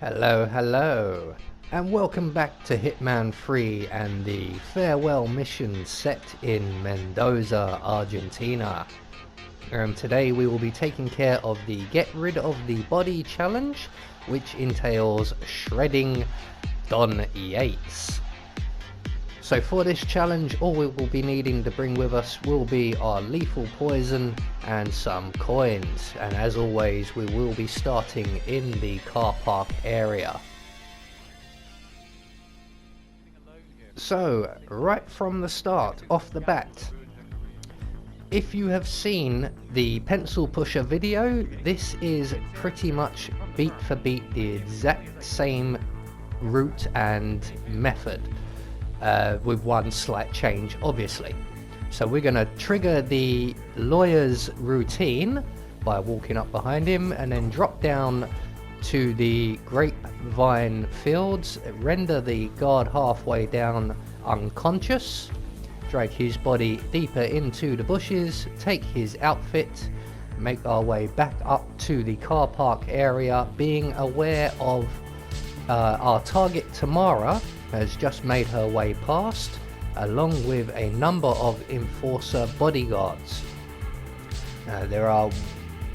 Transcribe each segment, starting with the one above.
Hello, and welcome back to Hitman 3 and the farewell mission set in Mendoza, Argentina. Today we will be taking care of the Get Rid of the Body challenge, which entails shredding Don Yates. So for this challenge, all we will be needing to bring with us will be our lethal poison and some coins. And as always, we will be starting in the car park area. So, right from the start, off the bat, if you have seen the pencil pusher video, this is pretty much beat for beat the exact same route and method. With one slight change, obviously. So we're going to trigger the lawyer's routine by walking up behind him and then drop down to the grapevine fields, render the guard halfway down unconscious, drag his body deeper into the bushes, take his outfit, make our way back up to the car park area, being aware of our target Tamara has just made her way past, along with a number of enforcer bodyguards. There are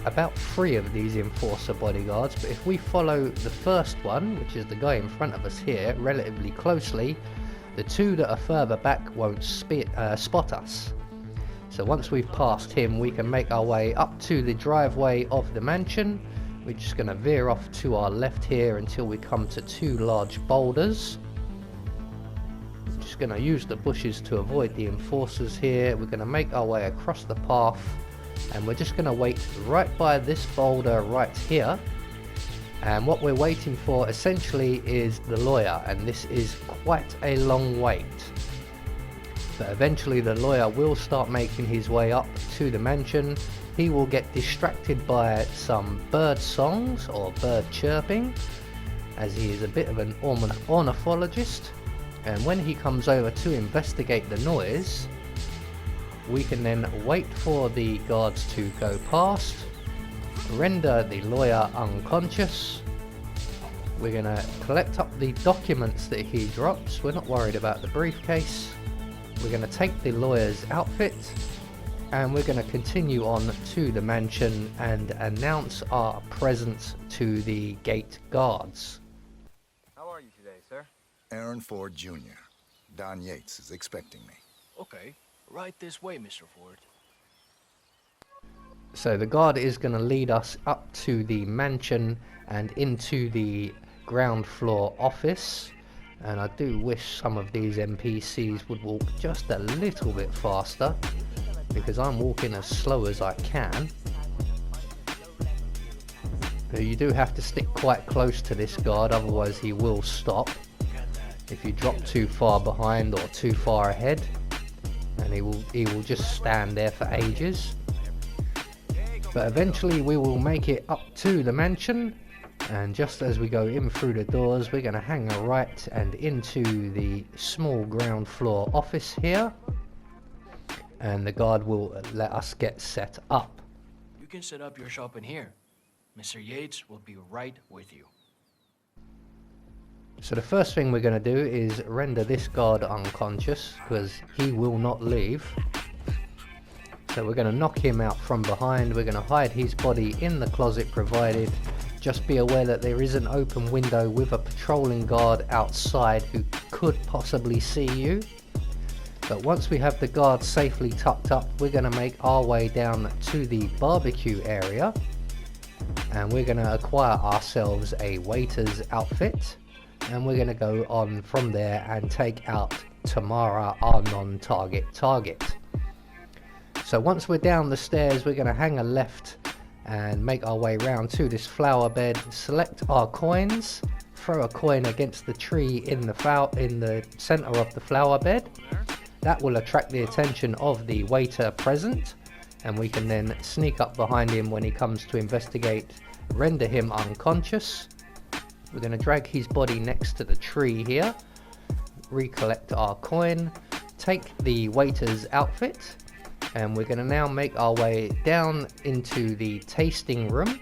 about 3 of these enforcer bodyguards, but if we follow the first one, which is the guy in front of us here, relatively closely, the 2 that are further back won't spot us. So once we've passed him, we can make our way up to the driveway of the mansion. We're just going to veer off to our left here until we come to 2 large boulders. Just going to use the bushes to avoid the enforcers here. We're going to make our way across the path, and we're just going to wait right by this boulder right here. And what we're waiting for essentially is the lawyer, and this is quite a long wait. But eventually the lawyer will start making his way up to the mansion. He will get distracted by some bird songs or bird chirping, as he is a bit of an ornithologist. And when he comes over to investigate the noise, we can then wait for the guards to go past, render the lawyer unconscious. We're going to collect up the documents that he drops. We're not worried about the briefcase. We're going to take the lawyer's outfit, and we're going to continue on to the mansion and announce our presence to the gate guards. How are you today, sir? Aaron Ford Jr. Don Yates is expecting me. Okay, right this way, Mr. Ford. So the guard is going to lead us up to the mansion and into the ground floor office. And I do wish some of these NPCs would walk just a little bit faster, because I'm walking as slow as I can. You do have to stick quite close to this guard, otherwise he will stop if you drop too far behind or too far ahead, and he will just stand there for ages. But eventually we will make it up to the mansion, and just as we go in through the doors, we're going to hang a right and into the small ground floor office here, and the guard will let us get set up. You can set up your shop in here. Mr. Yates will be right with you. So the first thing we're going to do is render this guard unconscious, because he will not leave. So we're going to knock him out from behind. We're going to hide his body in the closet provided. Just be aware that there is an open window with a patrolling guard outside who could possibly see you. But once we have the guard safely tucked up, we're going to make our way down to the barbecue area, and we're going to acquire ourselves a waiter's outfit, and we're going to go on from there and take out Tamara, our non-target target. So once we're down the stairs, we're going to hang a left and make our way round to this flower bed, select our coins, throw a coin against the tree in the center of the flower bed. That will attract the attention of the waiter present, and we can then sneak up behind him when he comes to investigate, render him unconscious. We're going to drag his body next to the tree here, recollect our coin, take the waiter's outfit, and we're going to now make our way down into the tasting room,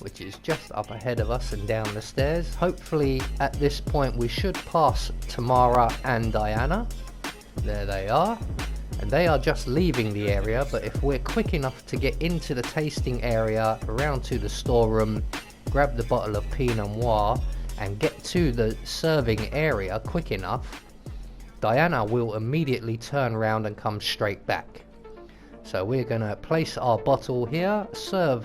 which is just up ahead of us and down the stairs. Hopefully at this point we should pass Tamara and Diana. There they are. And they are just leaving the area, but if we're quick enough to get into the tasting area, around to the storeroom, grab the bottle of Pinot Noir and get to the serving area quick enough, Diana will immediately turn around and come straight back. So we're going to place our bottle here, serve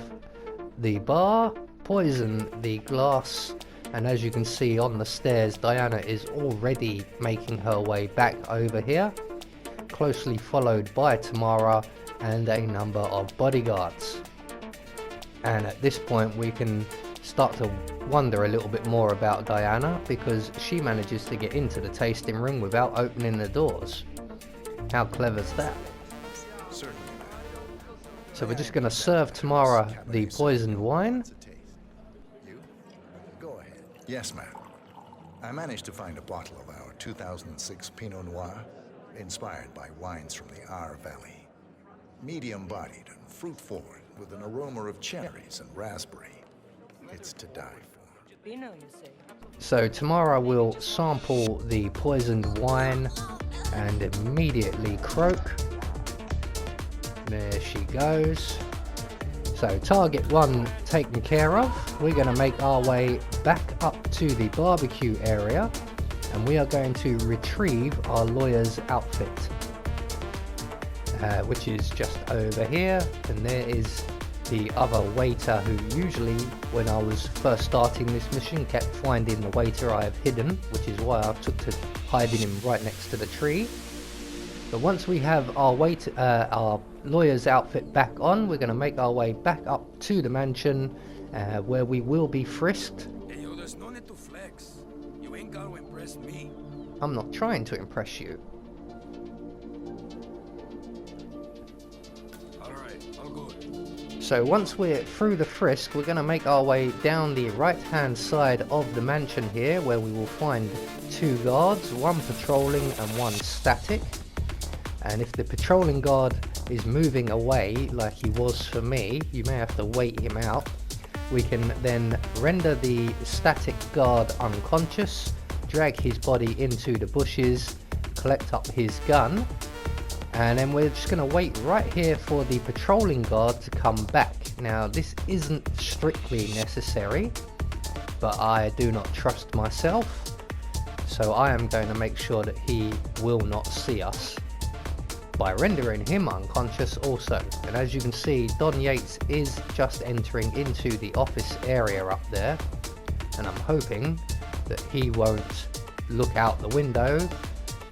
the bar, poison the glass, and as you can see on the stairs, Diana is already making her way back over here, closely followed by Tamara and a number of bodyguards. And at this point we can start to wonder a little bit more about Diana, because she manages to get into the tasting room without opening the doors. How clever's that? So we're just going to serve Tamara the poisoned wine. Go ahead. Yes, ma'am. I managed to find a bottle of our 2006 Pinot Noir, inspired by wines from the Our Valley. Medium-bodied and fruit-forward, with an aroma of cherries and raspberry. It's to die for. So Tamara will sample the poisoned wine and immediately croak. There she goes. So target 1 taken care of. We're going to make our way back up to the barbecue area, and we are going to retrieve our lawyer's outfit, which is just over here. And there is the other waiter who usually, when I was first starting this mission, kept finding the waiter I have hidden, which is why I took to hiding him right next to the tree. But once we have our our lawyer's outfit back on, we're going to make our way back up to the mansion, where we will be frisked. Hey, yo, there's no need to flex. You ain't got to impress me. I'm not trying to impress you. Alright, all good. So once we're through the frisk, we're going to make our way down the right hand side of the mansion here, where we will find 2 guards, 1 patrolling and 1 static. And if the patrolling guard is moving away like he was for me, you may have to wait him out. We can then render the static guard unconscious, drag his body into the bushes, collect up his gun, and then we're just going to wait right here for the patrolling guard to come back. Now this isn't strictly necessary, but I do not trust myself, so I am going to make sure that he will not see us by rendering him unconscious also. And as you can see, Don Yates is just entering into the office area up there, and I'm hoping that he won't look out the window.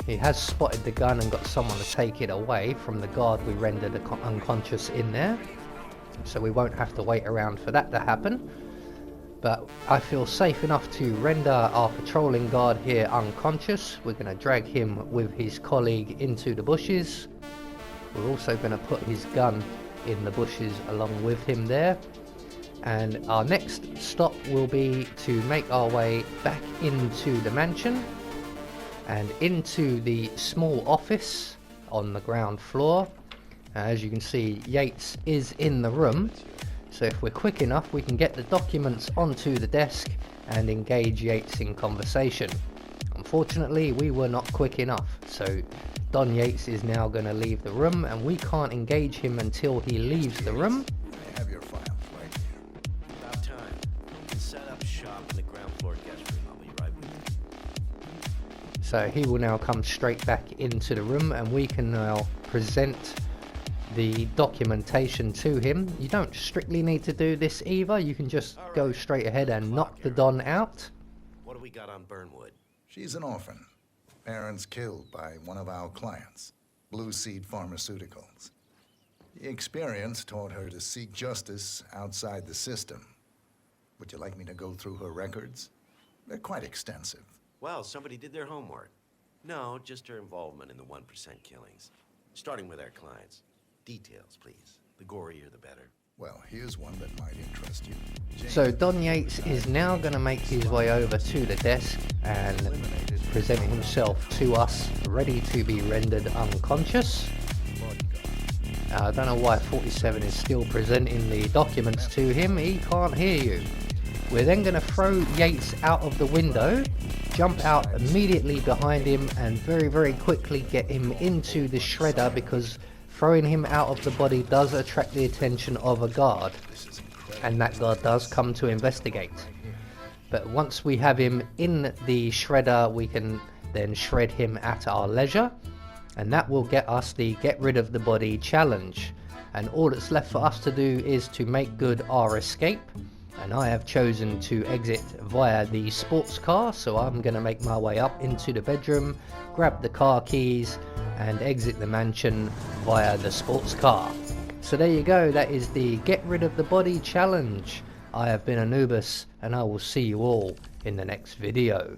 He has spotted the gun and got someone to take it away from the guard we rendered unconscious in there, so we won't have to wait around for that to happen. But I feel safe enough to render our patrolling guard here unconscious. We're going to drag him with his colleague into the bushes. We're also going to put his gun in the bushes along with him there. And our next stop will be to make our way back into the mansion and into the small office on the ground floor. As you can see, Yates is in the room. So if we're quick enough, we can get the documents onto the desk and engage Yates in conversation. Unfortunately, we were not quick enough, so Don Yates is now going to leave the room, and we can't engage him until he leaves the room. I have your files right here. About time. Set up shop in the ground floor guest room. I'll be right with you. So he will now come straight back into the room, and we can now present the documentation to him. You don't strictly need to do this either. You can just go straight ahead and knock the Don out. What do we got on Burnwood? She's an orphan. Parents killed by one of our clients, Blue Seed Pharmaceuticals. The experience taught her to seek justice outside the system. Would you like me to go through her records? They're quite extensive. Well, somebody did their homework. No, just her involvement in the 1% killings. Starting with our clients. Details, please. The gorier, the better. Well, here's one that might interest you. So Don Yates is now going to make his way over to the desk and present himself to us, ready to be rendered unconscious. I don't know why 47 is still presenting the documents to him. He can't hear you. We're then going to throw Yates out of the window, jump out immediately behind him, and very, very quickly get him into the shredder, because throwing him out of the body does attract the attention of a guard, and that guard does come to investigate. But once we have him in the shredder, we can then shred him at our leisure, and that will get us the get rid of the body challenge. And all that's left for us to do is to make good our escape, and I have chosen to exit via the sports car, so I'm going to make my way up into the bedroom, grab the car keys and exit the mansion via the sports car. So there you go, that is the get rid of the body challenge. I have been Anubis, and I will see you all in the next video.